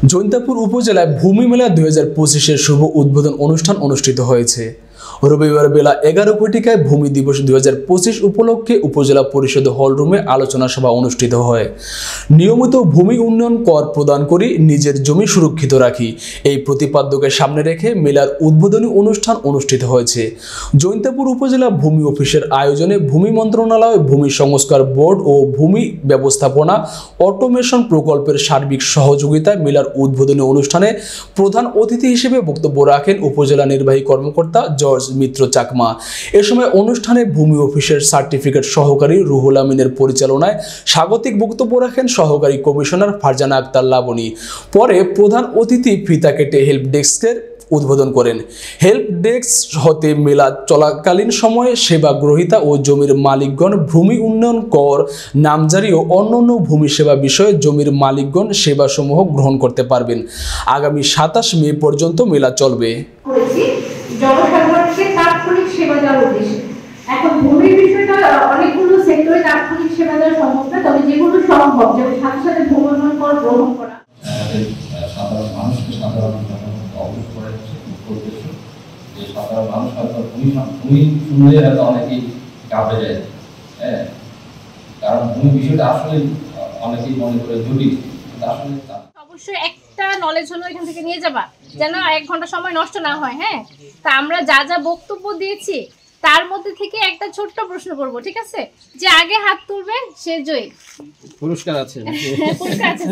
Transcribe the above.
জৈন্তাপুর উপজেলায় ভূমি মেলা 2025-এর শুভ উদ্বোধন অনুষ্ঠান অনুষ্ঠিত হয়েছে। রবিবার বেলা 11 ঘটিকায় ভূমি দিবস 2025 উপলক্ষে উপজেলা পরিষদ হলরুমে আলোচনা সভা অনুষ্ঠিত হয়। নিয়মিত ভূমি উন্নয়ন কর প্রদান করি, নিজের জমি সুরক্ষিত রাখি, এই প্রতিপাদ্যকে সামনে রেখে মেলার উদ্বোধনী অনুষ্ঠান অনুষ্ঠিত হয়েছে। জৈন্তাপুর উপজেলা ভূমি অফিসের আয়োজনে ভূমি মন্ত্রণালয়, ভূমি সংস্কার বোর্ড ও ভূমি ব্যবস্থাপনা অটোমেশন প্রকল্পের সার্বিক সহযোগিতায় মেলার উদ্বোধনী অনুষ্ঠানে প্রধান অতিথি হিসেবে বক্তব্য রাখেন উপজেলা নির্বাহী কর্মকর্তা জর্জ মিত্র চাকমা। এ সময় অনুষ্ঠানে ভূমি অফিসের সার্টিফিকেট সহকারী রুহুল আমিনের পরিচালনায় স্বাগতিক বক্তব্য রাখেন সহকারী কমিশনার ফারজানা আক্তার লাবণী। পরে প্রধান অতিথি ফিতা কেটে হেল্প ডেস্কের উদ্বোধন করেন। হেল্প ডেস্ক হতে মেলা চলাকালীন সময়ে সেবা গ্রহীতা ও জমির মালিকগণ ভূমি উন্নয়ন কর, নামজারি ও অন্যান্য ভূমি সেবা বিষয়ে জমির মালিকগণ সেবাসমূহ গ্রহণ করতে পারবেন। আগামী 27 মে পর্যন্ত মেলা চলবে। জনসাধারণকে তাৎক্ষণিক সেবা দেওয়ার উদ্দেশ্যে এখন ভূমির বিষয়টা অনেকগুলো সেক্টরে তাৎক্ষণিক সেবা দেওয়া সম্ভব না, তবে যেগুলো সম্ভব, যেমন সাথে সাথে ভূমি উন্নয়ন কর গ্রহণ করা, সাধারণ মানুষকে অবগত করা উদ্দেশ্য যে সাধারণ মানুষ হয়তো ভূমি শুনলে হয়তো অনেকেই কাঁপে যায়, কারণ ভূমি বিষয়টা আসলে অনেকেই মনে করে জটিল, আসলে অবশ্যই একটা নলেজ হলো এখান থেকে নিয়ে যাবা, যেন 1 ঘন্টা সময় নষ্ট না হয়। হ্যাঁ, তা আমরা যা যা বক্তব্য দিয়েছি তার মধ্যে থেকে একটা ছোট্ট প্রশ্ন করব, ঠিক আছে? যে আগে হাত তুলবে সে জয়ী। পুরস্কার আছে। পুরস্কার আছে।